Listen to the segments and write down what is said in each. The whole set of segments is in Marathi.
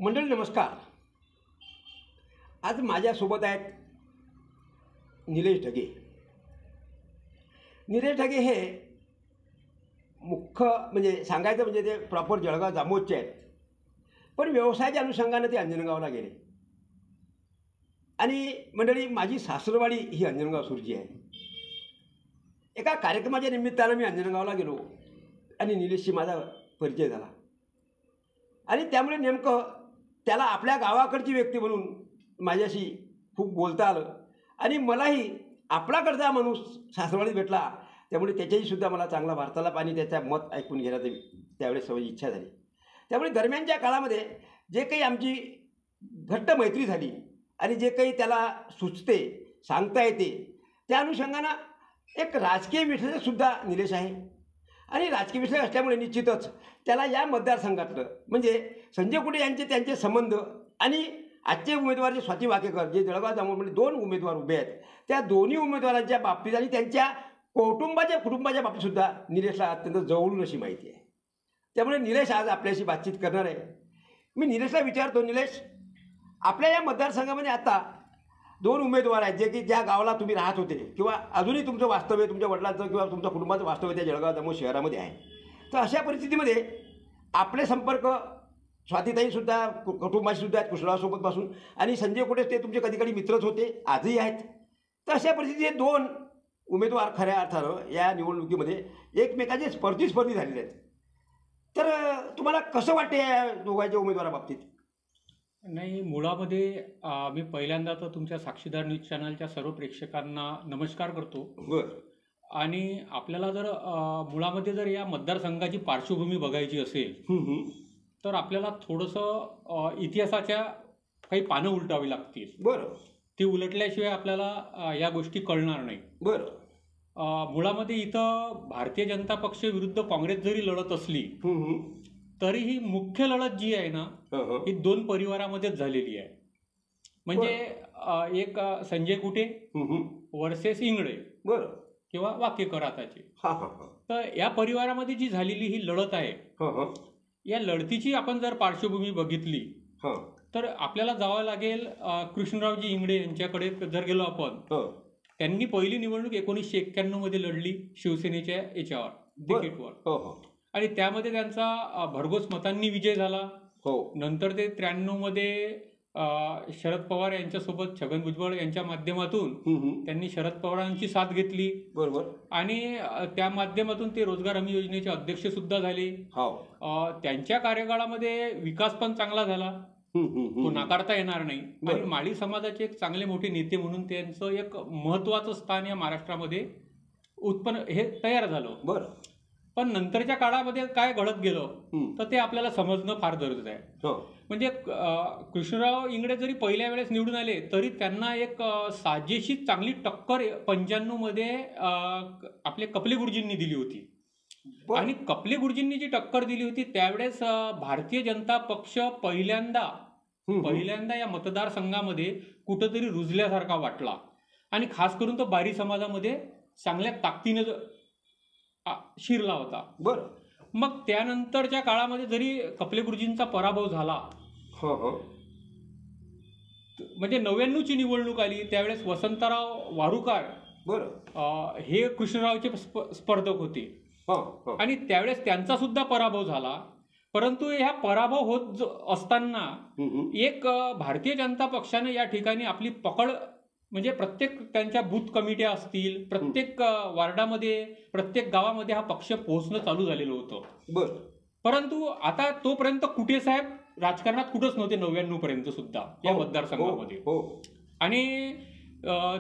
मंडळी नमस्कार. आज माझ्यासोबत आहेत निलेश ढगे. निलेश ढगे हे मुख्य म्हणजे सांगायचं म्हणजे ते प्रॉपर जळगाव जामोदचे आहेत, पण व्यवसायाच्या अनुषंगानं ते अंजनगावला गेले. आणि मंडळी माझी सासरवाडी ही अंजनगाव सुरजी आहे. एका कार्यक्रमाच्या निमित्तानं मी अंजनगावला गेलो आणि निलेशशी माझा परिचय झाला. आणि त्यामुळे नेमकं त्याला आपल्या गावाकडची व्यक्ती म्हणून माझ्याशी खूप बोलता आलं आणि मलाही आपल्याकडचा माणूस सासरवाडीत भेटला. त्यामुळे त्याच्याशीसुद्धा मला चांगला वार्तालाप आणि त्याचं मत ऐकून घेण्याची त्यावेळेस सवयी इच्छा झाली. त्यामुळे दरम्यानच्या काळामध्ये जे काही आमची घट्ट मैत्री झाली आणि जे काही त्याला सुचते सांगता येते त्या अनुषंगानं एक राजकीय विश्लेषकसुद्धा निलेश आहे. आणि राजकीय विश्लेषक असल्यामुळे निश्चितच त्याला या मतदारसंघातलं म्हणजे संजय कुटे यांचे त्यांचे संबंध आणि आजचे उमेदवार जे स्वाती वाकेकर जे जळगाव जामोदमध्ये 2 उमेदवार उभे आहेत त्या दोन्ही उमेदवारांच्या बाबतीत आणि त्यांच्या कुटुंबाच्या बाबतीतसुद्धा निलेशला अत्यंत जवळून अशी माहिती आहे. त्यामुळे निलेश आज आपल्याशी बातचीत करणार आहे. मी निलेशला विचारतो, निलेश, आपल्या या मतदारसंघामध्ये आता 2 उमेदवार आहेत जे की ज्या गावाला तुम्ही राहत होते किंवा अजूनही तुमचं वास्तव्य तुमच्या वडिलांचं किंवा तुमच्या कुटुंबाचं वास्तव्य त्या जळगाव जामोद शहरामध्ये आहे. तर अशा परिस्थितीमध्ये आपले संपर्क स्वातीताईसुद्धा कुटुंबाशीसुद्धा आहेत कुशलासोबतपासून आणि संजय कुटे ते तुमचे कधी कधी मित्रच होते, आजही आहेत. तर अशा परिस्थितीत हे 2 उमेदवार खऱ्या अर्थानं या निवडणुकीमध्ये एकमेकाचे स्पर्धी झालेले आहेत. तर तुम्हाला कसं वाटते या दोघांच्या उमेदवाराबाबतीत? नाही, मुळामध्ये मी पहिल्यांदा तर तुमच्या साक्षीदार न्यूज चॅनलच्या सर्व प्रेक्षकांना नमस्कार करतो. बरं. आणि आपल्याला जर मुळामध्ये जर या मतदारसंघाची पार्श्वभूमी बघायची असेल तर आपल्याला थोडंसं इतिहासाच्या काही पानं उलटावी लागतील. बरं. ती उलटल्याशिवाय आपल्याला या गोष्टी कळणार नाही. बरं. मुळामध्ये इथं भारतीय जनता पक्ष विरुद्ध काँग्रेस जरी लढत असली तरीही मुख्य लढत जी आहे ना ही 2 परिवारामध्येच झालेली आहे. म्हणजे एक संजय कुटे वर्सेस इंगळे बरं किंवा वाकेकर आताचे. हां. तर या परिवारामध्ये जी झालेली ही लढत आहे या लढतीची आपण जर पार्श्वभूमी बघितली तर आपल्याला जावं लागेल कृष्णरावजी इंगळे यांच्याकडे जर गेलो आपण. त्यांनी पहिली निवडणूक 1991 मध्ये लढली शिवसेनेच्या याच्यावर तिकीटवर आणि त्यामध्ये त्यांचा भरघोस मतांनी विजय झाला. नंतर ते 93 मध्ये शरद पवार यांच्यासोबत छगन भुजबळ यांच्या माध्यमातून त्यांनी शरद पवारांची साथ घेतली. बरोबर. आणि त्या माध्यमातून ते रोजगार हमी योजनेचे अध्यक्ष सुद्धा झाले. त्यांच्या कार्यकाळामध्ये विकास पण चांगला झाला, तो नाकारता येणार नाही. आणि माळी समाजाचे एक चांगले मोठे नेते म्हणून त्यांचं एक महत्वाचं स्थान या महाराष्ट्रामध्ये उत्पन्न हे तयार झालं. बरं. पण नंतरच्या काळामध्ये काय घडत गेलं तर ते आपल्याला समजणं फार गरजेचं आहे. म्हणजे कृष्णराव इंगळे जरी पहिल्या वेळेस निवडून आले तरी त्यांना एक साजेशी चांगली टक्कर 95 मध्ये आपले कपले गुरुजींनी दिली होती. आणि कपले गुरुजींनी जी टक्कर दिली होती त्यावेळेस भारतीय जनता पक्ष पहिल्यांदा या मतदारसंघामध्ये कुठंतरी रुजल्यासारखा वाटला आणि खास करून तो बारी समाजामध्ये चांगल्या ताकदीने शिरला होता. बरं. मग त्यानंतरच्या काळामध्ये जरी कपले गुरुजींचा पराभव झाला म्हणजे 99 ची निवडणूक आली त्यावेळेस वसंतराव वारुकार हे कृष्णरावचे स्पर्धक होते आणि त्यावेळेस त्यांचा सुद्धा पराभव झाला. परंतु ह्या पराभव होत असताना एक भारतीय जनता पक्षाने या ठिकाणी आपली पकड म्हणजे प्रत्येक त्यांच्या बूथ कमिट्या असतील प्रत्येक वार्डामध्ये प्रत्येक गावामध्ये हा पक्ष पोहोचणं चालू झालेलं होतं. बरं. परंतु आता तोपर्यंत कुटे साहेब राजकारणात कुठंच नव्हते 99 पर्यंत सुद्धा या मतदारसंघामध्ये. आणि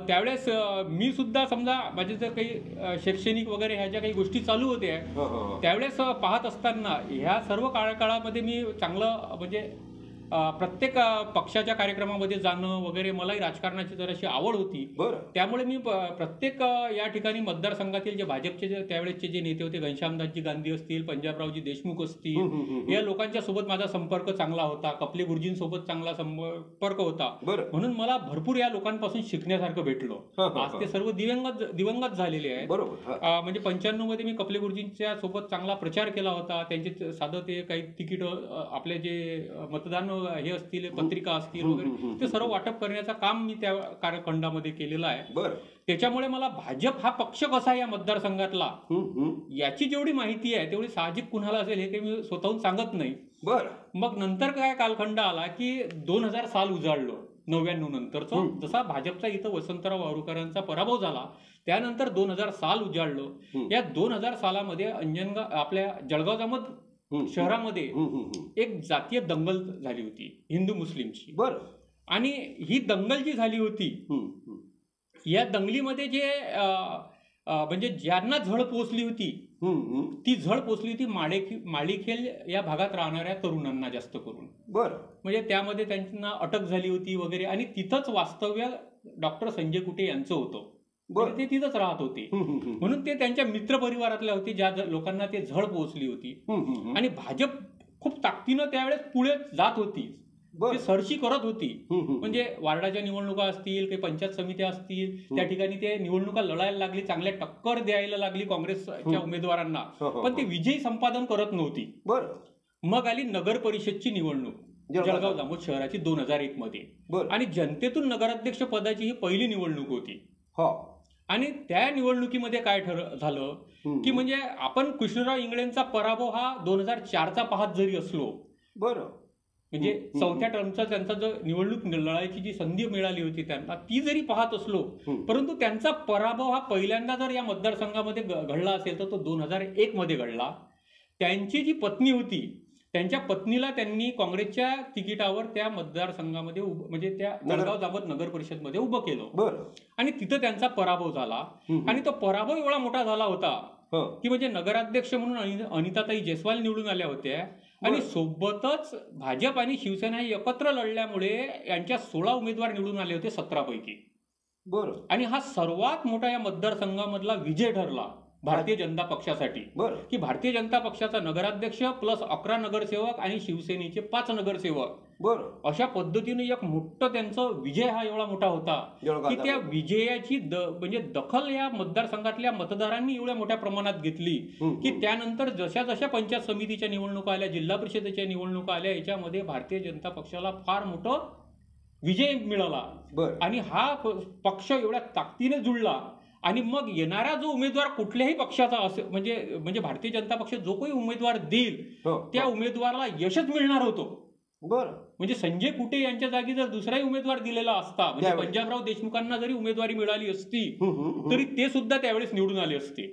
त्यावेळेस मी सुद्धा समजा माझे जर काही शैक्षणिक वगैरे ह्या ज्या काही गोष्टी चालू होत्या त्यावेळेस पाहत असताना ह्या सर्व काळामध्ये मी चांगलं म्हणजे प्रत्येक पक्षाच्या कार्यक्रमामध्ये जाणं वगैरे मलाही राजकारणाची जराशी आवड होती. त्यामुळे मी प्रत्येक या ठिकाणी मतदारसंघातील जे भाजपचे त्यावेळेसचे जे नेते होते घनश्यामदासजी गांधी असतील पंजाबरावजी देशमुख असतील या लोकांच्या सोबत माझा संपर्क चांगला होता. कपले गुरुजींसोबत चांगला संपर्क होता म्हणून मला भरपूर या लोकांपासून शिकण्यासारखं भेटलं. आज ते सर्व दिवंगत झालेले आहेत. म्हणजे 95 मध्ये मी कपले गुरुजींच्या सोबत चांगला प्रचार केला होता. त्यांचे साधं ते काही तिकीट आपले जे मतदान हे असतील, पत्रिका असतील वगैरे, ते सर्व वाटप करण्याचं काम मी त्या कार्यखंडामध्ये केलेलं आहे. त्याच्यामुळे मला भाजप हा पक्ष कसा आहे या मतदारसंघातला याची जेवढी माहिती आहे तेवढी साहजिक कुणाला असेल हे काही मी स्वतःहून सांगत नाही. मग नंतर काय कालखंड आला की 2000 साल उजाडलो, 99 नंतरचं. जसा भाजपचा इथं वसंतराव वारुकरांचा पराभव झाला त्यानंतर 2000 साल उजाडलो. या 2000 सालामध्ये अंजनगाव आपल्या जळगाव जामोद शहरामध्ये एक जातीय दंगल झाली होती हिंदू मुस्लिमची. आणि ही दंगल जी झाली होती या दंगलीमध्ये जे म्हणजे ज्यांना झळ पोचली होती ती झळ पोचली होती माळीखेल या भागात राहणाऱ्या तरुणांना जास्त करून. म्हणजे त्यामध्ये त्यांना अटक झाली होती वगैरे. आणि तिथंच वास्तव्य डॉक्टर संजय कुटे यांचं होतं. ते तिथंच राहत होते म्हणून ते त्यांच्या मित्र परिवारातल्या होते ज्या लोकांना ते झळ पोहोचली होती. आणि भाजप खूप ताकदीनं त्यावेळेस पुढे जात होती, ते सरशी करत होती. म्हणजे वार्डाच्या निवडणुका असतील, काही पंचायत समित्या असतील, त्या ठिकाणी ते निवडणुका लढायला लागली, चांगल्या टक्कर द्यायला लागली काँग्रेसच्या उमेदवारांना, पण ते विजयी संपादन करत नव्हती. मग आली नगर परिषदची निवडणूक जळगाव जामोद शहराची 2001 मध्ये. आणि जनतेतून नगराध्यक्ष पदाची ही पहिली निवडणूक होती. आणि त्या निवडणुकीमध्ये काय झालं की म्हणजे आपण कृष्णराव इंगळेंचा पराभव हा 2004चा पाहत जरी असलो, म्हणजे चौथ्या टर्मचा त्यांचा जो निवडणूक लढायची जी संधी मिळाली होती त्यांना ती जरी पाहत असलो, परंतु त्यांचा पराभव हा पहिल्यांदा जर या मतदारसंघामध्ये घडला असेल तर तो 2001 मध्ये घडला. त्यांची जी पत्नी होती त्यांच्या पत्नीला त्यांनी काँग्रेसच्या तिकिटावर त्या मतदारसंघामध्ये म्हणजे त्या जळगाव जामोद नगर परिषदमध्ये उभं केलं. आणि तिथं त्यांचा पराभव झाला. आणि तो पराभव एवढा मोठा झाला होता की म्हणजे नगराध्यक्ष म्हणून अनिताताई जयस्वाल निवडून आल्या होत्या. आणि सोबतच भाजप आणि शिवसेना एकत्र लढल्यामुळे यांच्या 16 उमेदवार निवडून आले होते 17 पैकी. आणि हा सर्वात मोठा या मतदारसंघामधला विजय ठरला भारतीय जनता पक्षासाठी. की भारतीय जनता पक्षाचा नगराध्यक्ष प्लस 11 नगरसेवक आणि शिवसेनेचे 5 नगरसेवक, अशा पद्धतीने एक मोठं त्यांचं विजय हा एवढा मोठा होता की त्या विजयाची म्हणजे दखल या मतदारसंघातल्या मतदारांनी एवढ्या मोठ्या प्रमाणात घेतली की त्यानंतर जशा जशा पंचायत समितीच्या निवडणुका आल्या, जिल्हा परिषदेच्या निवडणुका आल्या, याच्यामध्ये भारतीय जनता पक्षाला फार मोठं विजय मिळाला. आणि हा पक्ष एवढ्या ताकदीने जुळला. आणि मग येणारा जो उमेदवार कुठल्याही पक्षाचा असेल, म्हणजे भारतीय जनता पक्ष जो काही उमेदवार देईल त्या उमेदवाराला यशच मिळणार होतं. म्हणजे संजय कुटे यांच्या जागी जर दुसराही उमेदवार दिलेला असता, म्हणजे पंजाबराव देशमुखांना जरी उमेदवारी मिळाली असती तरी ते सुद्धा त्यावेळेस निवडून आले असते.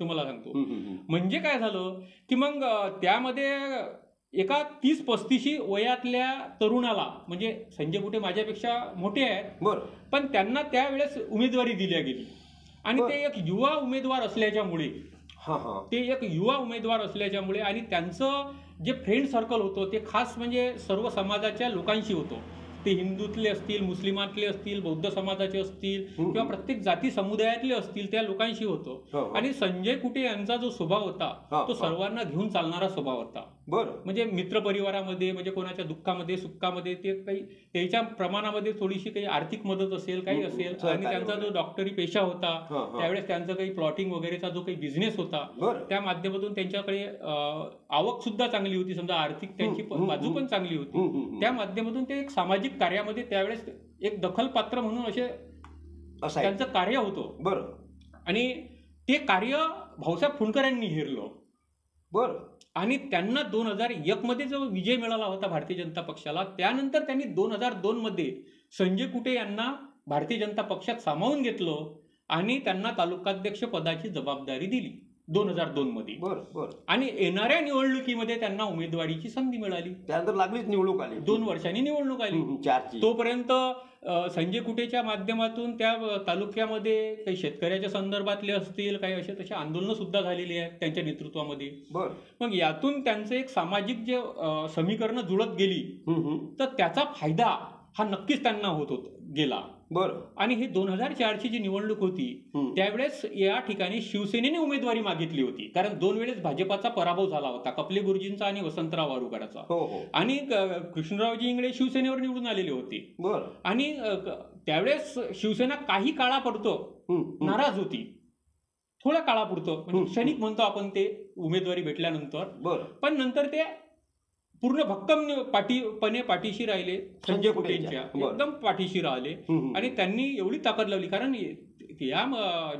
तुम्हाला सांगतो. म्हणजे काय झालं की मग त्यामध्ये एका 30-35 वयातल्या तरुणाला, म्हणजे संजय कुटे माझ्यापेक्षा मोठे आहेत, पण त्यांना त्यावेळेस उमेदवारी दिल्या गेली. आणि ते एक युवा उमेदवार असल्याच्यामुळे आणि त्यांचं जे फ्रेंड सर्कल होतं ते खास म्हणजे सर्व समाजाच्या लोकांशी होतं. ते हिंदूतले असतील, मुस्लिमातले असतील, बौद्ध समाजाचे असतील किंवा प्रत्येक जाती समुदायातले असतील, त्या लोकांशी होतं. आणि संजय कुटे यांचा जो स्वभाव होता तो सर्वांना घेऊन चालणारा स्वभाव होता. म्हणजे मित्र परिवारामध्ये, म्हणजे कोणाच्या दुःखामध्ये सुखामध्ये ते काही त्याच्या प्रमाणामध्ये थोडीशी काही आर्थिक मदत असेल, काही असेल. आणि त्यांचा जो डॉक्टरी पेशा होता त्यावेळेस त्यांचा काही प्लॉटिंग वगैरेचा जो काही बिझनेस होता त्या माध्यमातून त्यांच्याकडे आवक सुद्धा चांगली होती, समजा आर्थिक त्यांची बाजू पण चांगली होती. त्या माध्यमातून ते एक सामाजिक कार्यामध्ये त्यावेळेस एक दखलपात्र म्हणून असे त्यांचं कार्य होतं. आणि ते कार्य भाऊसाहेब फुंडकर यांनी हेरलं. आणि त्यांना 2001 मध्ये जो विजय मिळाला होता भारतीय जनता पक्षाला, त्यानंतर त्यांनी 2002 मध्ये संजय कुटे यांना भारतीय जनता पक्षात सामावून घेतलं आणि त्यांना तालुकाध्यक्ष पदाची जबाबदारी दिली 2002 मध्ये. आणि येणाऱ्या निवडणुकीमध्ये त्यांना उमेदवारीची संधी मिळाली. त्यानंतर लागलीच निवडणूक आली, 2 वर्षांनी निवडणूक आली. तोपर्यंत संजय कुटेच्या माध्यमातून त्या तालुक्यामध्ये काही शेतकऱ्याच्या संदर्भातले असतील, काही असे तसे आंदोलनं सुद्धा झालेली आहेत त्यांच्या नेतृत्वामध्ये. मग यातून त्यांचं एक सामाजिक जे समीकरणं जुळत गेली तर त्याचा फायदा हा नक्कीच त्यांना होत गेला. आणि ही 2004ची जी निवडणूक होती त्यावेळेस या ठिकाणी शिवसेनेने उमेदवारी मागितली होती, कारण 2 वेळेस भाजपाचा पराभव झाला होता, कपले गुरुजींचा आणि वसंतराव वारुकराचा. आणि कृष्णरावजी इंगळे शिवसेनेवर निवडून आलेले होते. आणि त्यावेळेस शिवसेना काही काळापुरतं नाराज होती, थोड्या काळापुरतं, म्हणजे क्षणिक म्हणतो आपण ते उमेदवारी भेटल्यानंतर. पण नंतर ते पूर्ण भक्कम पाठीशी राहिले, संजय कुटेंच्या एकदम पाठीशी राहिले. आणि त्यांनी एवढी ताकद लावली, कारण या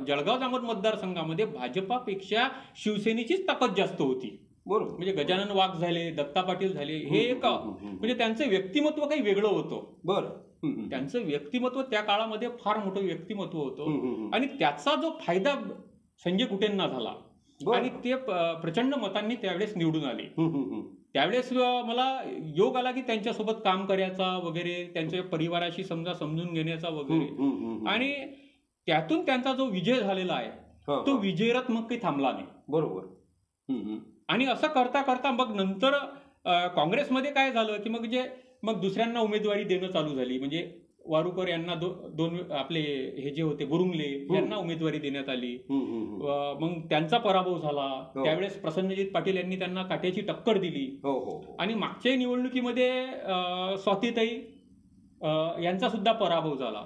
जळगाव जामोद मतदारसंघामध्ये भाजपापेक्षा शिवसेनेचीच ताकद जास्त होती. बरोबर. म्हणजे गजानन वाघ झाले, दत्ता पाटील झाले, हे एक म्हणजे त्यांचं व्यक्तिमत्व काही वेगळं होतं. बरं. त्यांचं व्यक्तिमत्व त्या काळामध्ये फार मोठं व्यक्तिमत्व होतं. आणि त्याचा जो फायदा संजय कुटेंना झाला आणि ते प्रचंड मतांनी त्यावेळेस निवडून आले. त्यावेळेस मला योग आला की त्यांच्यासोबत काम करायचा वगैरे, त्यांच्या परिवाराशी समजून घेण्याचा वगैरे. आणि त्यातून त्यांचा जो विजय झालेला आहे तो विजयरथ मग काही थांबला नाही. बरोबर. आणि असं करता करता मग नंतर काँग्रेसमध्ये काय झालं की मग दुसऱ्यांना उमेदवारी देणं चालू झाली. म्हणजे वारुकर यांना दोन आपले हे जे होते बुरुंगले यांना उमेदवारी देण्यात आली. मग त्यांचा पराभव झाला. त्यावेळेस प्रसन्नजित पाटील यांनी त्यांना काट्याची टक्कर दिली. आणि मागच्या निवडणुकीमध्ये स्वातीताई यांचा सुद्धा पराभव झाला.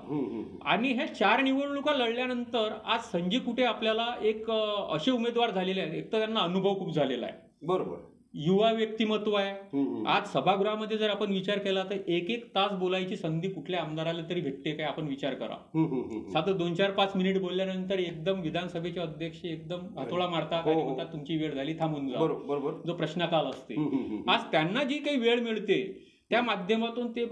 आणि ह्या 4 निवडणुका लढल्यानंतर आज संजय कुटे आपल्याला एक असे उमेदवार झालेले आहेत. एक तर त्यांना अनुभव खूप झालेला आहे. बरोबर. युवा व्यक्तिमत्व आहे. आज सभागृहामध्ये जर आपण विचार केला तर 1-1 तास बोलायची संधी कुठल्या आमदाराला तरी भेटते काय, आपण विचार करा. साधं 2-4-5 मिनिट बोलल्यानंतर एकदम विधानसभेचे अध्यक्ष एकदम हातोळा मारतात आणि म्हणतात तुमची वेळ झाली, थांबून जा. बरोबर. जो प्रश्नकाल असते, आज त्यांना जी काही वेळ मिळते त्या माध्यमातून ते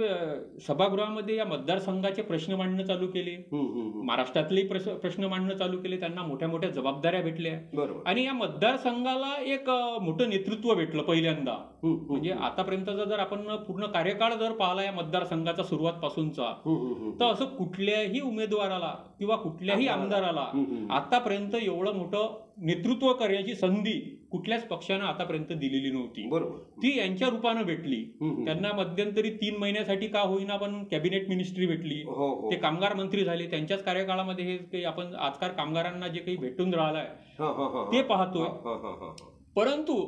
सभागृहामध्ये या मतदारसंघाचे प्रश्न मांडणं चालू केले. महाराष्ट्रातले प्रश्न मांडणं चालू केले. त्यांना मोठ्या मोठ्या जबाबदाऱ्या भेटल्या. आणि या मतदारसंघाला एक मोठं नेतृत्व भेटलं पहिल्यांदा. म्हणजे आतापर्यंतचा जर आपण पूर्ण कार्यकाळ जर पाहिला या मतदारसंघाचा सुरुवातपासूनचा, तर असं कुठल्याही उमेदवाराला किंवा कुठल्याही आमदाराला आतापर्यंत एवढं मोठं नेतृत्व करण्याची संधी कुठल्याच पक्षानं आतापर्यंत दिलेली नव्हती. ती यांच्या रूपानं भेटली. त्यांना मध्यंतरी 3 महिन्यासाठी का होईना पण कॅबिनेट मिनिस्ट्री भेटली. ते कामगार मंत्री झाले. त्यांच्याच कार्यकाळामध्ये हे काही आपण आजकाल कामगारांना जे काही भेटून राहिलंय ते पाहतोय. परंतु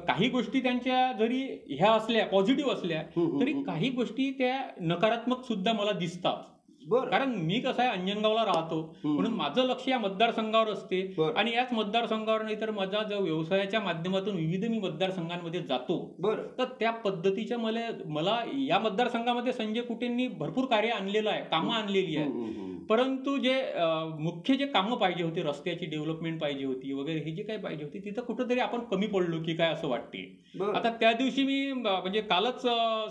काही गोष्टी त्यांच्या जरी ह्या असल्या पॉझिटिव्ह असल्या तरी काही गोष्टी त्या नकारात्मक सुद्धा मला दिसतात. कारण मी कसं आहे, अंजनगावला राहतो म्हणून माझं लक्ष या मतदारसंघावर असते. आणि याच मतदारसंघावर नाही तर माझा जो व्यवसायाच्या माध्यमातून विविध मी मतदारसंघांमध्ये जातो, तर त्या पद्धतीच्या मला या मतदारसंघामध्ये संजय कुटेंनी भरपूर कार्य आणलेलं आहे, कामं आणलेली आहेत. परंतु जे मुख्य जे कामं पाहिजे होते, रस्त्याची डेव्हलपमेंट पाहिजे होती वगैरे, हे जे काही पाहिजे होती तिथं कुठंतरी आपण कमी पडलो की काय असं वाटते. आता त्या दिवशी मी म्हणजे कालच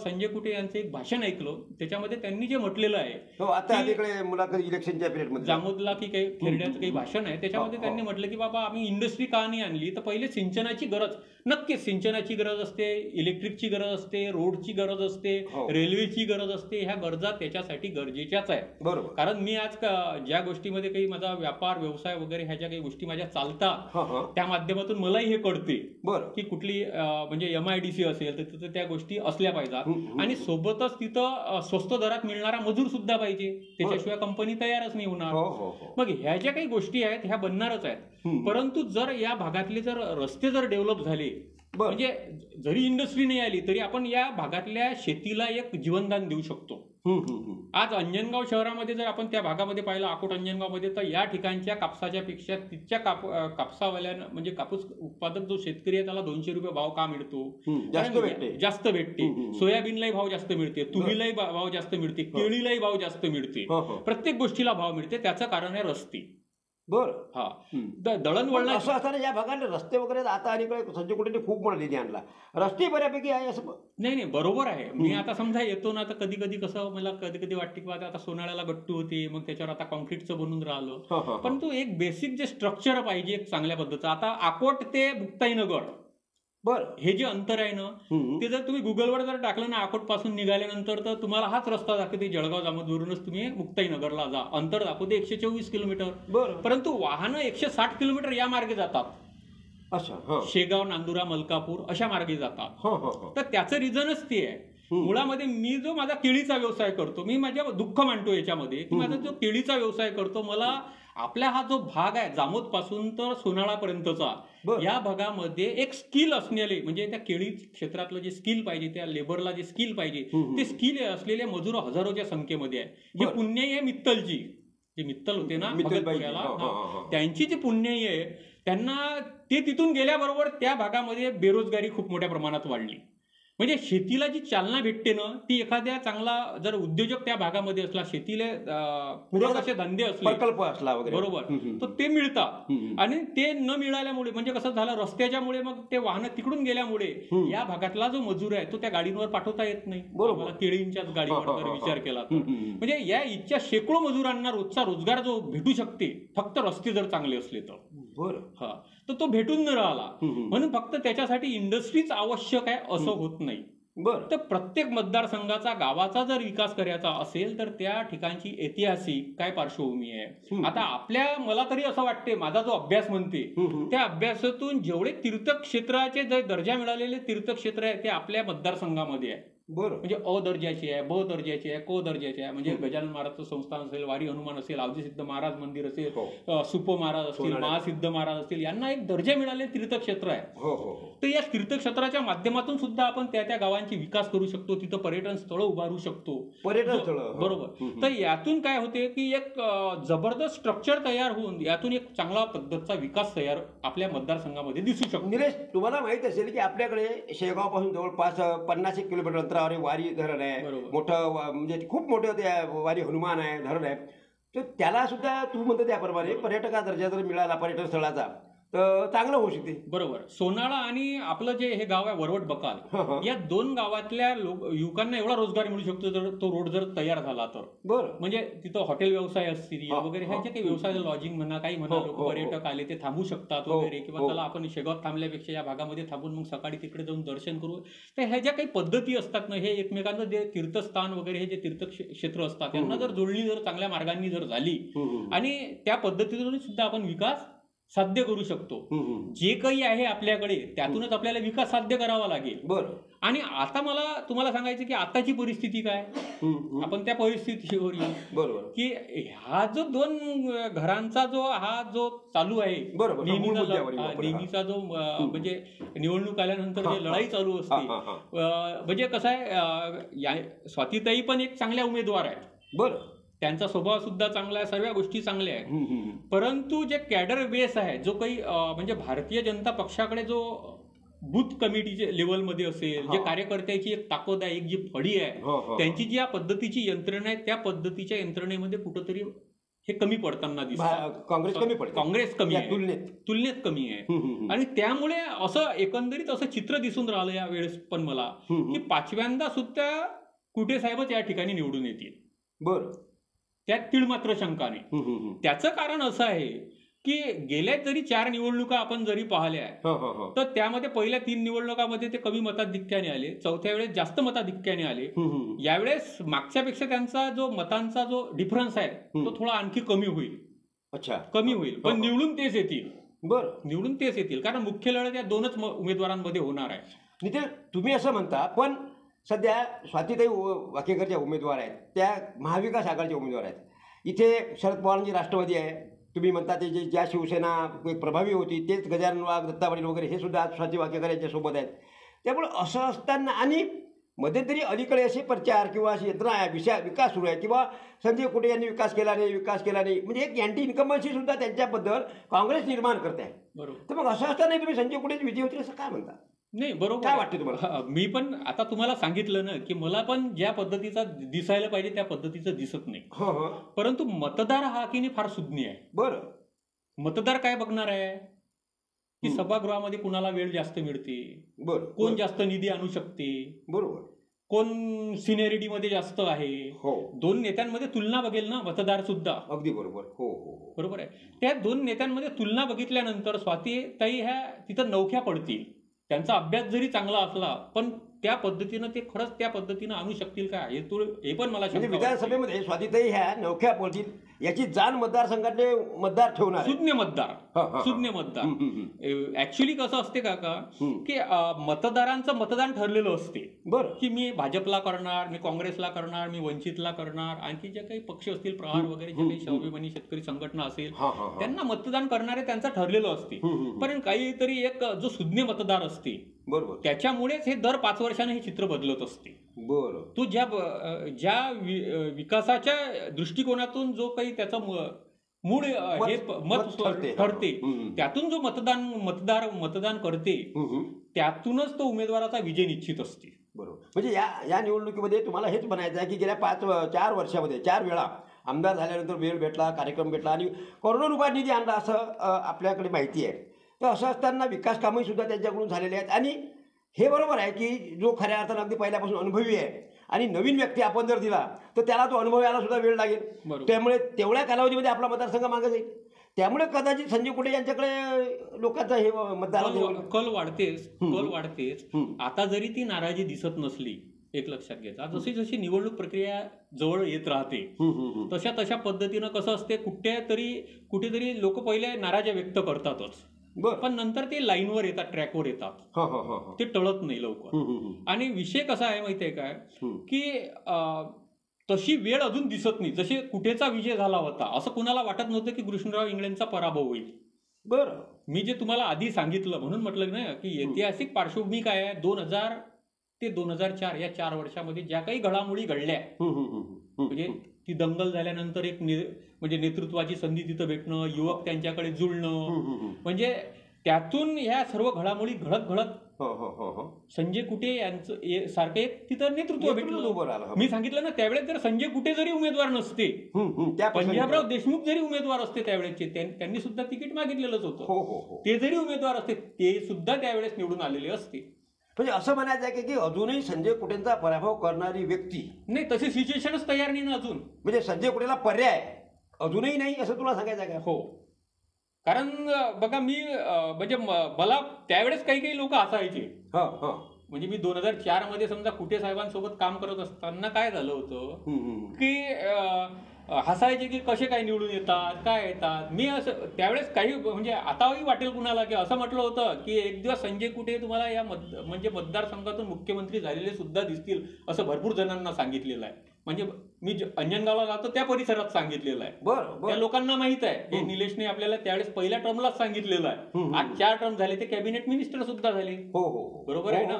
संजय कुटे यांचं एक भाषण ऐकलं. त्याच्यामध्ये त्यांनी जे म्हटलेलं आहे इलेक्शनच्या पिरियडमध्ये जामोदला की काही खेरड्याचं काही भाषण आहे, त्याच्यामध्ये त्यांनी म्हटलं की बाबा आम्ही इंडस्ट्री का नाही आणली, तर पहिले सिंचनाची गरज, नक्कीच सिंचनाची गरज असते, इलेक्ट्रिकची गरज असते, रोडची गरज असते, रेल्वेची गरज असते. ह्या गरजा त्याच्यासाठी गरजेच्याच आहेत. कारण मी आज ज्या गोष्टीमध्ये काही माझा व्यापार व्यवसाय वगैरे ह्या ज्या काही गोष्टी माझ्या चालतात त्या माध्यमातून मलाही हे कळते की कुठली म्हणजे MIDC असेल तर तिथं त्या गोष्टी असल्या पाहिजेत. आणि सोबतच तिथं स्वस्त दरात मिळणारा मजूर सुद्धा पाहिजे, त्याच्याशिवाय कंपनी तयारच नाही होणार. मग ह्या ज्या काही गोष्टी आहेत ह्या बनणारच आहेत. परंतु जर या भागातले जर रस्ते जर डेव्हलप झाले, म्हणजे जरी इंडस्ट्री नाही आली तरी आपण या भागातल्या शेतीला एक जीवनदान देऊ शकतो. आज अंजनगाव शहरामध्ये जर आपण त्या भागामध्ये पाहिलं, अकोट अंजनगावमध्ये, तर या ठिकाणच्या कापसाच्या पेक्षा तिथच्या कापसावाल्यानं म्हणजे कापूस उत्पादक जो शेतकरी आहे त्याला 200 रुपये भाव का मिळतो? जास्त भेटते. सोयाबीनलाही भाव जास्त मिळते, तुरीलाही भाव जास्त मिळते, केळीलाही भाव जास्त मिळते, प्रत्येक गोष्टीला भाव मिळते. त्याचं कारण आहे रस्ते. दळणवळण असं असताना या भागात रस्ते वगैरे आता आणि संजय कुठे खूप निधी आणला, रस्ते बऱ्यापैकी आहे असं नाही. बरोबर आहे. मी आता समजा येतो ना, तर कधी कधी कसं मला कधी वाटते की आता सोनाळ्याला गट्टू होते, मग त्याच्यावर आता कॉन्क्रीटचं बनून राहिलं. पण तो एक बेसिक जे स्ट्रक्चर पाहिजे एक चांगल्या पद्धतीचं. आता अकोट ते मुक्ताईनगर हे जे अंतर आहे ना, ते जर तुम्ही गुगलवर जर टाकलं ना, अकोट पासून निघाल्यानंतर तर तुम्हाला हाच रस्ता दाखवते. जळगाव जामोदवरूनच तुम्ही मुक्ताईनगरला जा, अंतर दाखवते 124 किलोमीटर. परंतु वाहनं 160 किलोमीटर या मार्गे जातात. शेगाव, नांदुरा, मलकापूर अशा मार्गे जातात. तर त्याचं रिझनच ते आहे. मुळामध्ये मी जो माझा केळीचा व्यवसाय करतो, मी माझ्या दुःख मांडतो याच्यामध्ये की माझा जो केळीचा व्यवसाय करतो, मला आपला हा जो भाग आहे जामोद पासून तर सोनाळापर्यंतचा, या भागामध्ये एक स्किल असलेले, म्हणजे त्या केळी क्षेत्रातलं जे स्किल पाहिजे, त्या लेबरला जे स्किल पाहिजे, ते स्किल असलेले मजूर हजारोच्या संख्येमध्ये आहे. जी पुण्याई आहे मित्तलची, जे मित्तल होते ना भगतपुऱ्याला, त्यांची जी पुण्याई आहे त्यांना ते तिथून गेल्याबरोबर त्या भागामध्ये बेरोजगारी खूप मोठ्या प्रमाणात वाढली. म्हणजे शेतीला जी चालना भेटते ना ती एखाद्या चांगला जर उद्योजक त्या भागामध्ये असला, शेतीला पूरक असे धंदे असले, प्रकल्प असला वगैरे, बरोबर, तर ते मिळतात. आणि ते न मिळाल्यामुळे म्हणजे कसं झालं, रस्त्याच्यामुळे मग ते वाहनं तिकडून गेल्यामुळे या भागातला जो मजूर आहे तो त्या गाडींवर पाठवता येत नाही. बरोबर, केळींच्याच गाडीवर जर विचार केला तर म्हणजे या इच्छा शेकडो मजुरांना रोजचा रोजगार जो भेटू शकते फक्त रस्ते जर चांगले असले तर. बरं, हा, तर तो भेटून न राहिला. म्हणून फक्त त्याच्यासाठी इंडस्ट्रीज आवश्यक आहे असं होत नाही. बरं. तर प्रत्येक मतदारसंघाचा, गावाचा जर विकास करायचा असेल तर त्या ठिकाणची ऐतिहासिक काय पार्श्वभूमी आहे. आता आपल्या, मला तरी असं वाटते, माझा जो अभ्यास म्हणते त्या अभ्यासातून जेवढे तीर्थक्षेत्राचे जे दर्जा मिळालेले तीर्थक्षेत्र आहे ते आपल्या मतदारसंघामध्ये आहे. बरं. म्हणजे अ दर्जाची आहे, ब दर्जाची आहे, क दर्जाची आहे. म्हणजे गजानन महाराजचं संस्थान असेल, वारी हनुमान असेल, अवधी सिद्ध महाराज मंदिर असेल, सुप महाराज असतील, महासिद्ध महाराज असतील, यांना एक दर्जा मिळालेले तीर्थक्षेत्र आहे. तर या तीर्थक्षेत्राच्या माध्यमातून सुद्धा आपण त्या त्या गावांची विकास करू शकतो, तिथं पर्यटन स्थळ उभारू शकतो. पर्यटन स्थळ, बरोबर. तर यातून काय होते की एक जबरदस्त स्ट्रक्चर तयार होऊन यातून एक चांगला पद्धतीचा विकास तयार आपल्या मतदारसंघामध्ये दिसू शकतो. निलेश, तुम्हाला माहित असेल की आपल्याकडे शेगाव पासून जवळपास 50 किलोमीटर अंतरावर वारी धरण आहे, मोठं, म्हणजे खूप मोठं ते वारी हनुमान आहे, धरण आहे. तर त्याला सुद्धा तू म्हणतो त्याप्रमाणे पर्यटका दर्जा जर मिळाला पर्यटन स्थळाचा तर चांगलं होऊ शकते. बरोबर. सोनाळा आणि आपलं जे हे गाव आहे वरवट बकाल, या दोन गावातल्या युवकांना एवढा रोजगार मिळू शकतो जर तो रोड जर तयार झाला तर. बरं. म्हणजे तिथं हॉटेल व्यवसाय असतील वगैरे, ह्याचे काही व्यवसाय, लॉजिंग म्हणा, काही म्हणा, लोक पर्यटक आले ते थांबू शकतात वगैरे, किंवा त्याला आपण शेगावात थांबल्यापेक्षा या भागामध्ये थांबून मग सकाळी तिकडे जाऊन दर्शन करू. तर ह्या ज्या काही पद्धती असतात ना, हे एकमेकांचं जे तीर्थस्थान वगैरे, हे जे तीर्थक्षेत्र असतात यांना जर जोडणी जर चांगल्या मार्गांनी जर झाली आणि त्या पद्धतीतून सुद्धा आपण विकास साध्य करू शकतो. जे काही आहे आपल्याकडे त्यातूनच आपल्याला विकास साध्य करावा लागेल. बरं. आणि आता मला तुम्हाला सांगायचं की आताची परिस्थिती काय, आपण त्या परिस्थितीवर येऊ. बरोबर. की हा जो दोन घरांचा जो हा जो चालू आहे नेहमीचा जो म्हणजे निवडणूक आल्यानंतर जे लढाई चालू असते, म्हणजे कसं आहे, स्वातीताई पण एक चांगल्या उमेदवार आहेत. बरं. त्यांचा स्वभाव सुद्धा चांगला आहे, सर्व गोष्टी चांगल्या आहेत. परंतु जे कॅडर बेस आहे, जो काही म्हणजे भारतीय जनता पक्षाकडे जो बूथ कमिटीच्या लेवलमध्ये असेल, जे कार्यकर्त्याची एक ताकद आहे, एक जी फळी आहे, त्यांची जी या पद्धतीची यंत्रणा आहे, त्या पद्धतीच्या यंत्रणेमध्ये कुठंतरी हे कमी पडताना दिसतं. काँग्रेस कमी आहे, तुलनेत कमी आहे. आणि त्यामुळे असं एकंदरीत असं चित्र दिसून राहिलं या वेळेस पण मला, की पाचव्यांदा सुद्धा कुठे साहेबच या ठिकाणी निवडून येतील. बरं. त्यात तीळ मात्र शंका नाही. त्याचं कारण असं आहे की गेल्या जरी 4 निवडणुका आपण जरी पाहिल्या तर त्यामध्ये पहिल्या 3 निवडणुकामध्ये ते कमी मताधिक्याने आले, चौथ्या वेळेस जास्त मताधिक्याने आले. यावेळेस मागच्यापेक्षा त्यांचा जो मतांचा जो डिफरन्स आहे तो थोडा आणखी कमी होईल. अच्छा, कमी होईल, पण निवडून तेच येतील. बरं, निवडून तेच येतील, कारण मुख्य लढत या 2च उमेदवारांमध्ये होणार आहे. नितीन, तुम्ही असं म्हणता, पण सध्या स्वातीताई वाकेकरच्या उमेदवार आहेत, त्या महाविकास आघाडीचे उमेदवार आहेत. इथे शरद पवारांची राष्ट्रवादी आहे, तुम्ही म्हणता ते ज्या शिवसेना एक प्रभावी होती तेच गजानन वाघ, दत्ता पाटील वगैरे हे सुद्धा स्वाती वाकेकर यांच्यासोबत आहेत. त्यामुळे असं असताना आणि मध्यंतरी अलीकडे असे प्रचार किंवा अशी यंत्रणा आहे, विकास सुरू आहे, किंवा संजय कुटे यांनी विकास केला नाही, म्हणजे एक अँटी इन्कम्बन्सी सुद्धा त्यांच्याबद्दल काँग्रेस निर्माण करते आहे. बरोबर. तर मग असं असताना तुम्ही संजय कुटेची विजय होतील असं काय म्हणता? नाही, बरोबर. काय वाटतं तुम्हाला? मी पण आता तुम्हाला सांगितलं ना की मला पण ज्या पद्धतीचा दिसायला पाहिजे त्या पद्धतीचं दिसत नाही. परंतु मतदार हा की फार सुज्ञ आहे. बरं. मतदार काय बघणार आहे की सभागृहामध्ये कुणाला वेळ जास्त मिळते, बरं, कोण जास्त निधी आणू शकते, बरोबर, कोण सिनियरिटीमध्ये जास्त आहे. दोन नेत्यांमध्ये तुलना बघेल ना मतदार सुद्धा. अगदी बरोबर. हो, बरोबर आहे. त्या 2 नेत्यांमध्ये तुलना बघितल्यानंतर स्वातीताई ह्या तिथं नवख्या पडतील. त्यांचा अभ्यास जरी चांगला असला पण त्या पद्धतीनं ते खरंच त्या पद्धतीनं आणू शकतील का हे पण मला म्हणजे विधानसभेमध्ये स्वातीताई ह्या नवख्या पडतील याची जाण मतदारसंघातले मतदार ठेवणार, सुज्ञ मतदार. ऍक्च्युली कसं असते काका की मतदारांचं मतदान ठरलेलं असते. बरं. की मी भाजपला करणार, मी काँग्रेसला करणार, मी वंचितला करणार, आणखी जे काही पक्ष असतील, प्रहार वगैरे जे काही स्वाभिमानी शेतकरी संघटना असेल त्यांना मतदान करणारे त्यांचं ठरलेलं असते. पण काहीतरी एक जो सुज्ञ मतदार असते, बरोबर, त्याच्यामुळेच हे दर 5 वर्षांनी हे चित्र बदलत असते. बरं. तो ज्या विकासाच्या दृष्टिकोनातून जो काही त्याचं मूळ हे मत ठरते, त्यातून जो मतदान करते त्यातूनच तो उमेदवाराचा विजय निश्चित असते. बरोबर. म्हणजे या निवडणुकीमध्ये तुम्हाला हेच म्हणायचं आहे की गेल्या 4 वर्षामध्ये 4 वेळा आमदार झाल्यानंतर वेळ भेटला, कार्यक्रम भेटला आणि करोडो रुपये निधी आणला असं आपल्याकडे माहिती आहे. तर असं असताना विकास कामंही सुद्धा त्यांच्याकडून झालेले आहेत. आणि हे बरोबर आहे की जो खऱ्या अर्थानं अगदी पहिल्यापासून अनुभवी आहे आणि नवीन व्यक्ती आपण जर दिला तर त्याला तो अनुभव यायला सुद्धा वेळ लागेल. त्यामुळे तेवढ्या कालावधीमध्ये आपला मतदारसंघ मागे जाईल. त्यामुळे कदाचित संजय कुटे यांच्याकडे लोकांचा हे मतदार कल वाढतेच. आता जरी ती नाराजी दिसत नसली, एक लक्षात घ्यायचा, जशी जशी निवडणूक प्रक्रिया जवळ येत राहते तशा पद्धतीनं कसं असते, कुठेतरी लोक पहिले नाराज्या व्यक्त करतातच, पण नंतर ते लाईनवर येतात, ट्रॅकवर येतात, ते टळत नाही लवकर. आणि विषय कसा आहे माहितीये काय की तशी वेळ अजून दिसत नाही. जसे कुठेचा विजय झाला होता असं कुणाला वाटत नव्हतं की कृष्णराव इंगळेंचा पराभव होईल. बरं, मी जे तुम्हाला आधी सांगितलं म्हणून म्हटलं ना की ऐतिहासिक पार्श्वभूमी काय आहे, 2000 ते 2004 या 4 वर्षामध्ये ज्या काही घडामोडी घडल्या, म्हणजे ती दंगल झाल्यानंतर एक म्हणजे नेतृत्वाची संधी तिथं भेटणं, युवक त्यांच्याकडे जुळणं, म्हणजे त्यातून ह्या सर्व घडामोडी घडत संजय कुटे यांचं सारखं एक तिथं नेतृत्व भेटलं. मी सांगितलं ना त्यावेळेस जर संजय कुटे जरी उमेदवार नसते, पंजाबराव देशमुख जरी उमेदवार असते त्यावेळेसचे, त्यांनी सुद्धा तिकीट मागितलेलंच होतं, ते जरी उमेदवार असते ते सुद्धा त्यावेळेस निवडून आलेले असते. म्हणजे असं म्हणायचं आहे की अजूनही संजय कुटेंचा पराभव करणारी व्यक्ती नाही, तसे सिच्युएशनच तयार नाही ना अजून. म्हणजे संजय कुटेला पर्याय अजूनही नाही असं तुला सांगायचं आहे का? हो, कारण बघा मी म्हणजे मला त्यावेळेस काही लोक हसायचे. म्हणजे मी 2004 मध्ये समजा कुटे साहेबांसोबत काम करत असताना काय झालं होतं की हसायचे की कसे काय निवडून येतात, काय येतात. मी असं त्यावेळेस काही म्हणजे आताही वाटेल कुणाला की असं म्हटलं होतं की एक दिवस संजय कुटे तुम्हाला या म्हणजे मतदारसंघातून मुख्यमंत्री झालेले सुद्धा दिसतील असं भरपूर जणांना सांगितलेलं आहे. म्हणजे मी अंजनगावला जातो त्या परिसरात सांगितलेलं आहे. त्या लोकांना माहित आहे. हे निलेशने आपल्याला त्यावेळेस पहिल्या टर्मलाच सांगितलेलं आहे. आज 4 टर्म झाले, ते कॅबिनेट मिनिस्टर सुद्धा झाले. बरोबर आहे ना.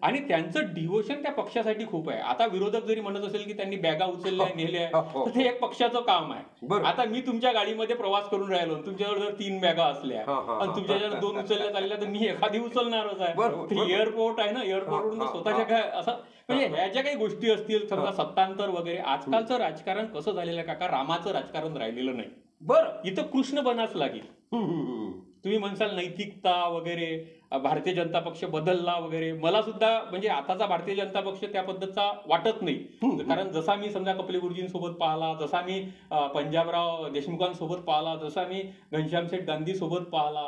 आणि त्यांचं डिव्होशन त्या पक्षासाठी खूप आहे. आता विरोधक जरी म्हणत असेल की त्यांनी बॅगा उचलल्या नेल्या, तर ते एक पक्षाचं काम आहे. आता मी तुमच्या गाडीमध्ये प्रवास करून राहिलो, तुमच्याजवळ जर 3 बॅगा असल्या आणि तुमच्याजवळ 2 उचलल्या चालल्या, तर मी एखादी उचलणारच आहे. एअरपोर्ट आहे ना, एअरपोर्टवरून स्वतःच्या काय असं म्हणजे ह्या ज्या काही गोष्टी असतील समजा सत्तांतर वगैरे, आजकालचं राजकारण कसं झालेलं आहे काका, रामाचं राजकारण राहिलेलं नाही. बरं, इथं कृष्ण बनाच लागेल. तुम्ही म्हणसाल नैतिकता वगैरे, भारतीय जनता पक्ष बदलला वगैरे, मला सुद्धा म्हणजे आताचा भारतीय जनता पक्ष त्या पद्धतीचा वाटत नाही. कारण जसा मी समजा कपिल गुरुजींसोबत पाहिला, जसा मी पंजाबराव देशमुखांसोबत पाहिला, जसा मी घनश्याम सेठ गांधी सोबत पाहिला,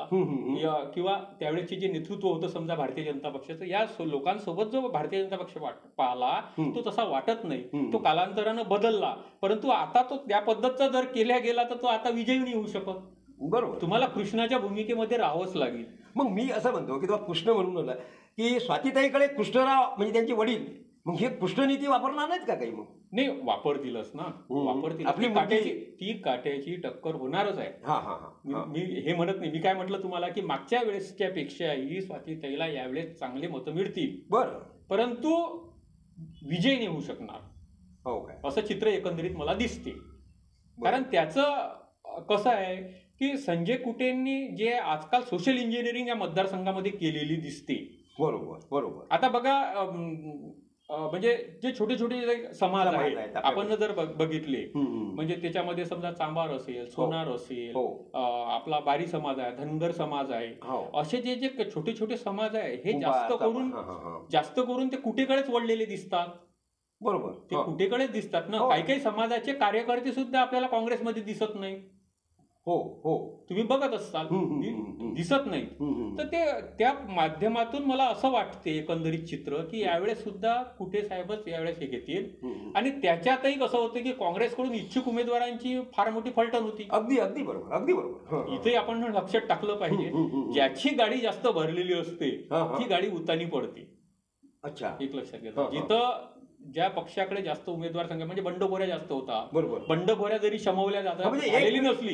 किंवा त्यावेळेचे जे नेतृत्व होतं समजा भारतीय जनता पक्षाचं, या लोकांसोबत जो भारतीय जनता पक्ष पाहिला तो तसा वाटत नाही. तो कालांतरानं बदलला, परंतु आता तो त्या पद्धतीचा जर केल्या गेला तर तो आता विजयी नाही होऊ शकत. बरोबर, तुम्हाला कृष्णाच्या भूमिकेमध्ये राहावंच लागेल. मग मी असं म्हणतो की तुम्हाला कृष्ण म्हणून की स्वातीताईकडे कृष्णराव म्हणजे त्यांचे वडील, मग हे कृष्णनीती वापरणार नाहीत का काही? मग नाही, वापरतीलच ना, वापरतील. आपली काट्याची टक्कर होणारच आहे. मी हे म्हणत नाही. मी काय म्हटलं तुम्हाला की मागच्या वेळेसच्या पेक्षाही स्वातीताईला यावेळेस चांगले मतं मिळतील. बरं, परंतु विजय नाही होऊ शकणार असं चित्र एकंदरीत मला दिसते. कारण त्याचं कसं आहे की संजय कुटेंनी जे आजकाल सोशल इंजिनिअरिंग या मतदारसंघामध्ये केलेली दिसते. बरोबर. आता बघा म्हणजे जे छोटे छोटे समाज आहेत आपण जर बघितले, म्हणजे त्याच्यामध्ये समजा चांभार असेल, सोनार असेल, आपला बारी समाज आहे, धनगर समाज आहे, असे जे छोटे छोटे समाज आहे हे जास्त करून ते कुटेकडेच वळलेले दिसतात. बरोबर, ते कुटेकडेच दिसतात ना. काही समाजाचे कार्यकर्ते सुद्धा आपल्याला काँग्रेसमध्ये दिसत नाही. तुम्ही बघत असाल, दिसत नाही. तर ते त्या माध्यमातून मला असं वाटते एकंदरीत चित्र की यावेळेस सुद्धा कुटे साहेबच यावेळेस हे घेतील. आणि त्याच्यातही कसं होतं की काँग्रेसकडून इच्छुक उमेदवारांची फार मोठी फलटण होती. अगदी बरोबर. इथे आपण लक्षात टाकलं पाहिजे, ज्याची गाडी जास्त भरलेली असते ती गाडी उतानी पडते. अच्छा, एक लक्षात घ्या. जिथं ज्या पक्षाकडे जास्त उमेदवार संख्या म्हणजे बंडखोऱ्या जास्त होता. बरोबर, बंडखोऱ्या जरी शमवल्या जातात झालेली नसली,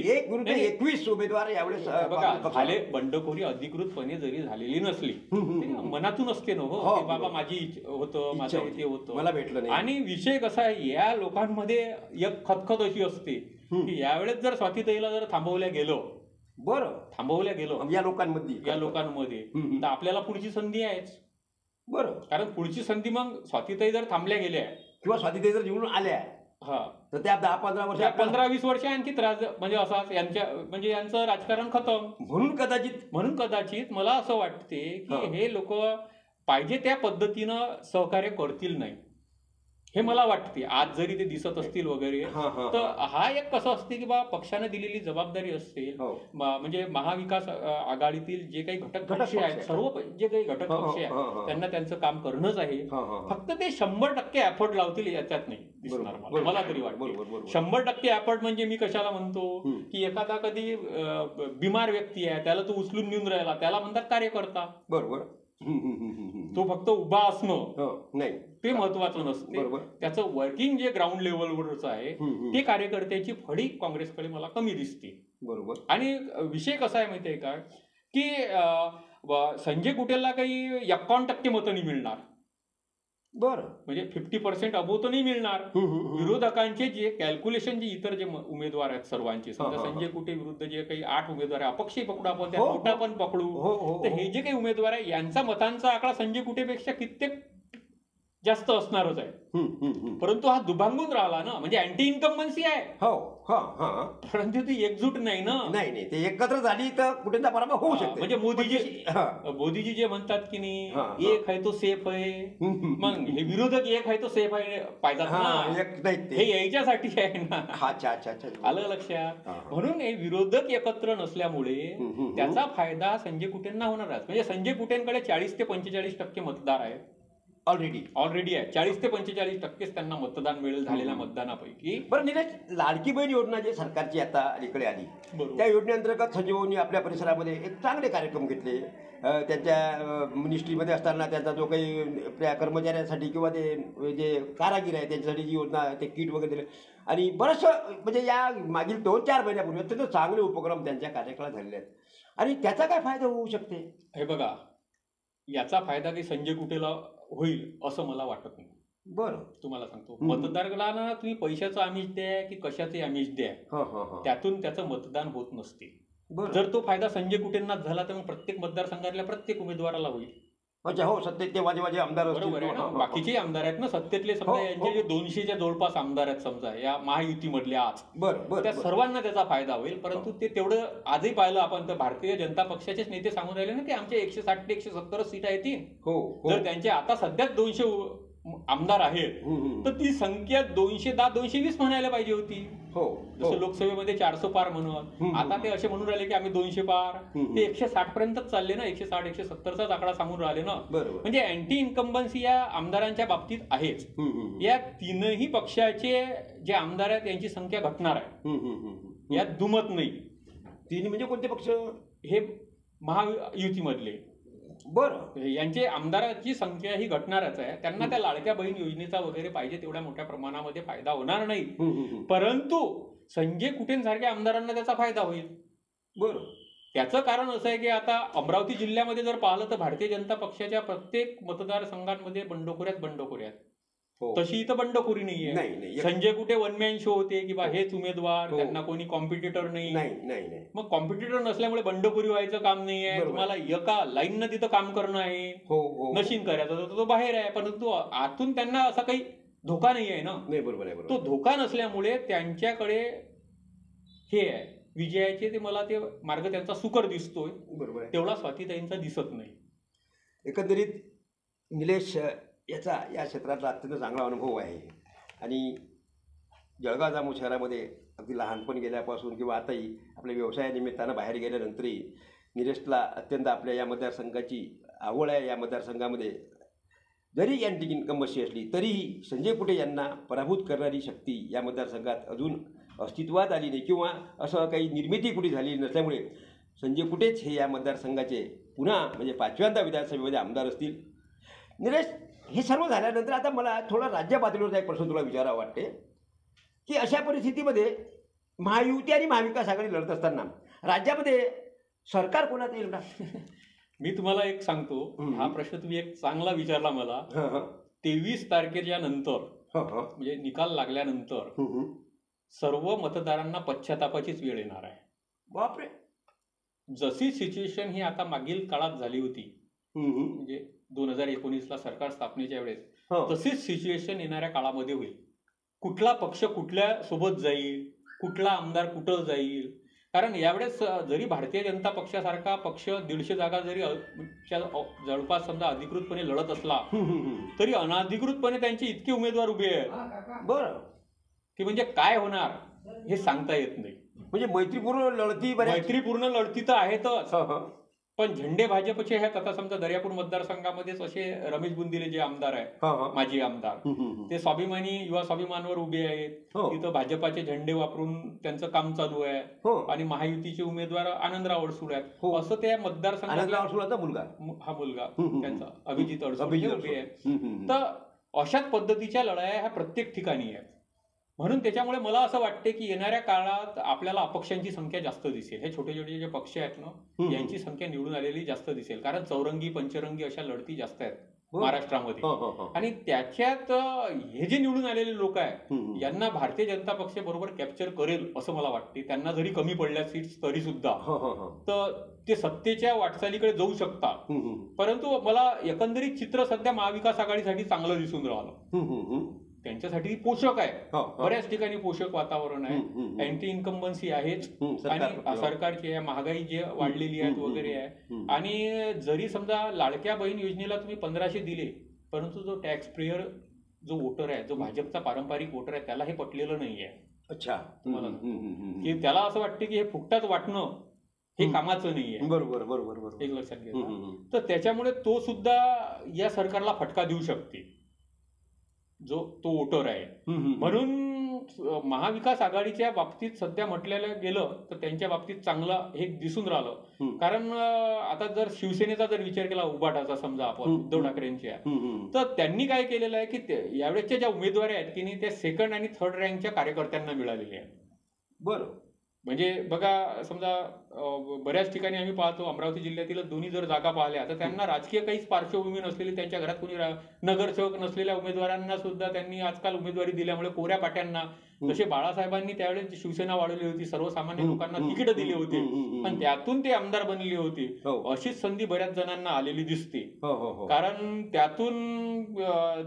21 उमेदवार यावेळेस बघा झाले, बंडखोरी अधिकृतपणे जरी झालेली नसली मनातून असते ना. हो बाबा माझी होतं, माझं इथे होतं, मला भेटलं नाही. आणि विषय कसा आहे, या लोकांमध्ये एक खतखत अशी असते की यावेळेस जर स्वातीताईला जर थांबवल्या गेलो या लोकांमध्ये तर आपल्याला पुढची संधी आहेच. बरं. कारण पुढची संधी मग स्वातीताई जर थांबल्या गेल्या किंवा स्वातीताई जर निवडून आल्या हा तर त्या 10-15 वर्ष 15-20 वर्ष आणखी त्रास म्हणजे असाच यांचं राजकारण खतम. म्हणून कदाचित मला असं वाटते की हे लोक पाहिजे त्या पद्धतीनं सहकार्य करतील नाही हे मला वाटते. आज जरी ते दिसत असतील वगैरे तर हा एक कसं असते की बा पक्षाने दिलेली जबाबदारी असते. म्हणजे महाविकास आघाडीतील जे काही घटक पक्ष आहेत सर्व जे काही घटक पक्ष आहेत त्यांना त्यांचं काम करणंच आहे. फक्त ते 100% एफर्ट लावतील याच्यात नाही दिसणार मला तरी वाटतं. 100% एफर्ट म्हणजे मी कशाला म्हणतो की एखादा कधी बिमार व्यक्ती आहे त्याला तो उचलून नेऊन राहिला त्याला म्हणतात कार्यकर्ता. बरोबर. तो फक्त उभा असणं नाही ते महत्वाचं नसते. त्याचं वर्किंग जे ग्राउंड लेवलवरच आहे ते कार्यकर्त्याची फळी काँग्रेसकडे मला कमी दिसते. बरोबर. आणि विषय कसा आहे माहितीये का की संजय कुटेलला काही 51% मतं नाही मिळणार. बरं. म्हणजे 50% अबोव तर नाही मिळणार. विरोधकांचे जे कॅल्क्युलेशन जे इतर जे उमेदवार आहेत सर्वांचे समजा संजय कुटे विरुद्ध जे काही 8 उमेदवार आहे अपक्षही पकडू आपण त्या नोटा पण पकडू तर हे जे काही उमेदवार आहे यांचा मतांचा आकडा संजय कुटेपेक्षा कित्येक जास्त असणारच आहे. परंतु हा दुभांगून राहिला ना म्हणजे अँटी इन्कम्बन्सी आहे. परंतु ती एकजूट नाही ना. नाही ते एकत्र झाली तर कुठेचा पराभव होऊ शकतो. म्हणजे मोदीजी जे म्हणतात की नाही एक आहे तो सेफ आहे मग हे विरोधक एक आहे तो सेफ आहे पाहिजे ना हे यायच्यासाठी आहे ना. आलं लक्षात. म्हणून हे विरोधक एकत्र नसल्यामुळे त्याचा फायदा संजय कुटेंना होणारच. म्हणजे संजय कुटेंकडे 40 ते 45% मतदार आहेत ऑलरेडी आहे. 40 ते 45% त्यांना मतदान मिळेल झालेल्या मतदानापैकी. बरं निलेश, लाडकी बहीण योजना जे सरकारची आता अलीकडे आली त्या योजनेअंतर्गत संजय भाऊंनी आपल्या परिसरामध्ये एक चांगले कार्यक्रम घेतले. त्यांच्या मिनिस्ट्रीमध्ये असताना त्यांचा जो काही आपल्या कर्मचाऱ्यांसाठी किंवा ते जे कारागीर आहे त्यांच्यासाठी जी योजना ते किट वगैरे दिले आणि बरंचसं म्हणजे या मागील 2-4 महिन्यापूर्वी अत्यंत चांगले उपक्रम त्यांच्या कार्यकाळात झालेले आहेत आणि त्याचा काय फायदा होऊ शकते. हे बघा याचा फायदा काही संजय कुटेला होईल असं मला वाटत नाही. बरं. तुम्हाला सांगतो मतदारांना तुम्ही पैशाचं आमिष द्या की कशाचे आमिष द्या त्यातून त्याचं मतदान होत नसते. जर तो फायदा संजय कुटेंनाच झाला तर मग प्रत्येक मतदारसंघातल्या प्रत्येक उमेदवाराला होईल. अच्छा हो सत्तेत ते माझे आमदार बरोबर आहे ना. बाकीचे आमदार आहेत ना सत्तेतले समजा यांचे जे 200च्या जवळपास आमदार आहेत समजा या महायुतीमधल्या आज त्या सर्वांना त्याचा फायदा होईल. परंतु ते तेवढं आजही पाहिलं आपण तर भारतीय जनता पक्षाचेच नेते सांगून राहिले ना की आमचे 160 ते 170 सीटा येतील. जर त्यांचे आता सध्याच 200 आमदार आहेत तर ती संख्या 210-220 म्हणायला पाहिजे होती. जसं लोकसभेमध्ये 400 पार म्हणून आता ते असे म्हणून राहिले की आम्ही 200 पार ते 160 पर्यंतच चालले ना. 160-170चाच आकडा सांगून राहिले ना. म्हणजे अँटी इन्कम्बन्सी या आमदारांच्या बाबतीत आहेच. या तीनही पक्षाचे जे आमदार आहेत त्यांची संख्या घटणार आहे यात दुमत नाही. तिन्ही म्हणजे कोणते पक्ष. हे महायुतीमधले बरं यांचे आमदाराची संख्या ही घटणारच आहे. त्यांना त्या लाडक्या बहीण योजनेचा वगैरे पाहिजे तेवढ्या मोठ्या प्रमाणामध्ये फायदा होणार नाही. परंतु संजय कुटेंसारख्या आमदारांना त्याचा फायदा होईल. बरं. त्याचं कारण असं आहे की आता अमरावती जिल्ह्यामध्ये जर पाहिलं तर भारतीय जनता पक्षाच्या प्रत्येक मतदारसंघांमध्ये बंडखोऱ्यात तशी इथं बंडखोरी नाहीये. Sanjay Kute one man show होते की बा हेच उमेदवार त्यांना कोणी कॉम्पिटिटर नाही. मग कॉम्पिटिटर नसल्यामुळे बंडखोरी व्हायचं काम नाहीये. तुम्हाला एका लाईननं तिथं काम करणं आहे. नशीन करायचं तर तो बाहेर आहे परंतु आतून त्यांना असा काही धोका नाही आहे ना. बरोबर आहे. तो धोका नसल्यामुळे त्यांच्याकडे हे आहे विजयाचे ते मला ते मार्ग त्यांचा सुकर दिसतोय. बरोबर. तेवढा स्वातीताईंचा दिसत नाही. एकंदरीत निलेश याचा या क्षेत्रातला अत्यंत चांगला अनुभव आहे आणि जळगाव जामोद शहरामध्ये अगदी लहानपणी गेल्यापासून किंवा आताही आपल्या व्यवसायानिमित्तानं बाहेर गेल्यानंतरही निलेशला अत्यंत आपल्या या मतदारसंघाची आवड आहे. या मतदारसंघामध्ये जरी अँटी इन्कम्बन्सी असली तरीही संजय कुटे यांना पराभूत करणारी शक्ती या मतदारसंघात अजून अस्तित्वात आली नाही किंवा असं काही निर्मिती कुठे झालेली नसल्यामुळे संजय कुटेच हे या मतदारसंघाचे पुन्हा म्हणजे 5व्यांदा विधानसभेमध्ये आमदार असतील. निलेश, हे सर्व झाल्यानंतर आता मला थोडा राज्य पातळीवरचा एक प्रश्न तुला विचारावा वाटते की अशा परिस्थितीमध्ये महायुती आणि महाविकास आघाडी लढत असताना राज्यामध्ये सरकार कोणाचं येईल ना. मी तुम्हाला एक सांगतो हा प्रश्न तुम्ही एक चांगला विचारला मला. 23 तारखेच्या नंतर म्हणजे निकाल लागल्यानंतर सर्व मतदारांना पश्चातापाचीच वेळ येणार आहे. बापरे. जशी सिच्युएशन ही आता मागील काळात झाली होती म्हणजे 2019ला सरकार स्थापनेच्या वेळेस तशीच सिच्युएशन येणाऱ्या काळामध्ये होईल. कुठला पक्ष कुठल्या सोबत जाईल, कुठला आमदार कुठं जाईल. कारण यावेळेस जरी भारतीय जनता पक्षासारखा पक्ष 150 जागा जरी जवळपास समजा अधिकृतपणे लढत असला तरी अनधिकृतपणे त्यांचे इतके उमेदवार उभे आहेत बरं की म्हणजे काय होणार हे सांगता येत नाही. म्हणजे मैत्रीपूर्ण लढती तर आहेतच, पण झेंडे भाजपचे आहेत. आता समजा दर्यापूर मतदारसंघामध्येच असे रमेश बुंदिले जे आमदार आहेत, माजी आमदार, ते स्वाभिमानी युवा स्वाभिमानवर उभे आहेत. तिथं भाजपाचे झेंडे वापरून त्यांचं काम चालू आहे. आणि महायुतीचे उमेदवार आनंदराव अडसूळ आहेत. असं त्या मतदारसंघाचा मुलगा त्यांचा अभिजित अडसूळ उभे आहेत. तर अशाच पद्धतीच्या लढाया ह्या प्रत्येक ठिकाणी आहेत. म्हणून त्याच्यामुळे मला असं वाटते की येणाऱ्या काळात आपल्याला अपक्षांची संख्या जास्त दिसेल. हे छोटे छोटे जे पक्ष आहेत ना, यांची संख्या निवडून आलेली जास्त दिसेल. कारण चौरंगी पंचरंगी अशा लढती जास्त आहेत महाराष्ट्रामध्ये. आणि त्याच्यात हे जे निवडून आलेले लोक आहेत यांना भारतीय जनता पक्ष बरोबर कॅप्चर करेल असं मला वाटते. त्यांना जरी कमी पडल्या सीट्स तरी सुद्धा तर ते सत्तेच्या वाटचालीकडे जाऊ शकतात. परंतु मला एकंदरीत चित्र सध्या महाविकास आघाडीसाठी चांगलं दिसून राहिलं. त्यांच्यासाठी पोषक आहे. बऱ्याच ठिकाणी पोषक वातावरण आहे. अँटी इन्कम्बन्सी आहेच आणि सरकारची आहे, महागाई जी वाढलेली आहे वगैरे आहे. आणि जरी समजा लाडक्या बहीण योजनेला तुम्ही 1500 दिले, परंतु जो टॅक्स पेयर जो वोटर आहे, जो भाजपचा पारंपरिक वोटर आहे, त्याला हे पटलेलं नाहीये. अच्छा, की त्याला असं वाटते की हे फुकटात वाटणं हे कामाचं नाहीये. बरोबर एक लक्षात घ्या. तर त्याच्यामुळे तो सुद्धा या सरकारला फटका देऊ शकते, जो तो वोटर आहे. म्हणून महाविकास आघाडीच्या बाबतीत सध्या म्हटलेलं गेलं तर त्यांच्या बाबतीत चांगलं हे दिसून राहिलं. कारण आता जर शिवसेनेचा जर विचार केला, उभाटाचा समजा आपण, उद्धव ठाकरेंच्या, तर त्यांनी काय केलेलं आहे की यावेळेसच्या ज्या उमेदवार आहेत की नाही, त्या सेकंड आणि थर्ड रँकच्या कार्यकर्त्यांना मिळालेले आहेत. बरं, म्हणजे बघा समजा बऱ्याच ठिकाणी आम्ही पाहतो, अमरावती जिल्ह्यातील दोन्ही जर जागा पाहिल्या तर त्यांना राजकीय काहीच पार्श्वभूमी नसलेली, त्यांच्या घरात कोणी नगरसेवक नसलेल्या उमेदवारांना सुद्धा त्यांनी आजकाल उमेदवारी दिल्यामुळे कोऱ्या पाट्यांना, जसे बाळासाहेबांनी त्यावेळेस शिवसेना वाढवली होती, सर्वसामान्य लोकांना तिकीट दिली होती पण त्यातून ते आमदार बनले होते, अशीच संधी बऱ्याच जणांना आलेली दिसते. कारण त्यातून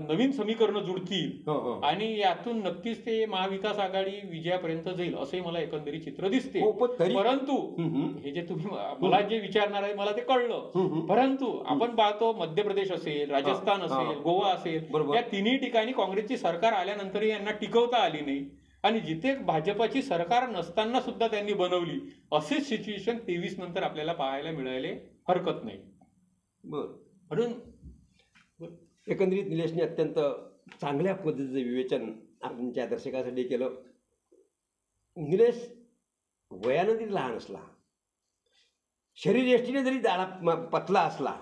नवीन समीकरणं जुळतील आणि यातून नक्कीच ते महाविकास आघाडी विजयापर्यंत जाईल असंही मला एकंदरीत चित्र दिसते. परंतु हे जे तुम्ही मला जे विचारणार आहे मला ते कळलं. परंतु आपण पाहतो मध्य प्रदेश असेल, राजस्थान असेल, गोवा असेल, या तिन्ही ठिकाणी काँग्रेसची सरकार आल्यानंतरही यांना टिकवता आली नाही. आणि जिथे भाजपाची सरकार नसताना सुद्धा त्यांनी बनवली, अशीच सिच्युएशन 23 नंतर आपल्याला पाहायला मिळायला हरकत नाही. म्हणून एकंदरीत निलेशने अत्यंत चांगल्या पद्धतीचं विवेचन आमच्या दर्शकासाठी केलं. निलेश वयानं जरी लहान असला, शरीरयष्टीने जरी जाडा पतला असला,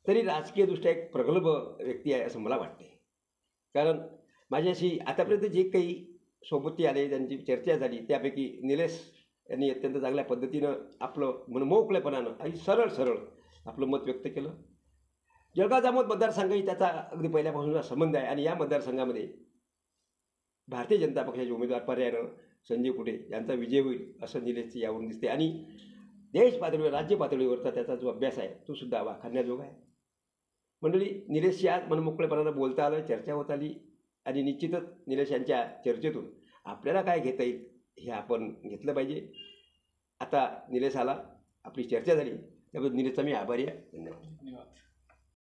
तरी राजकीयदृष्ट्या एक प्रगल्भ व्यक्ती आहे असं मला वाटते. कारण माझ्याशी आतापर्यंत जे काही सोबती आले, त्यांची चर्चा झाली, त्यापैकी निलेश यांनी अत्यंत चांगल्या पद्धतीनं आपलं मनमोकळेपणानं आणि सरळ आपलं मत व्यक्त केलं. जळगाव जामोद मतदारसंघही त्याचा अगदी पहिल्यापासूनचा संबंध आहे आणि या मतदारसंघामध्ये भारतीय जनता पक्षाचे उमेदवार पर्यायानं संजय कुटे यांचा विजय होईल असं निलेशचं यावरून दिसते. आणि देश पातळीवर, राज्य पातळीवरचा त्याचा जो अभ्यास आहे तो सुद्धा वाखाणण्याजोगा आहे. मंडळी, निलेशशी आज मनमोकळेपणानं बोलता आलं, चर्चा होत आली आणि निश्चितच निलेश यांच्या चर्चेतून आपल्याला काय घेता येईल हे आपण घेतलं पाहिजे. आता निलेश आला, आपली चर्चा झाली, त्याबद्दल निलेशचा मी आभारी आहे. धन्यवाद.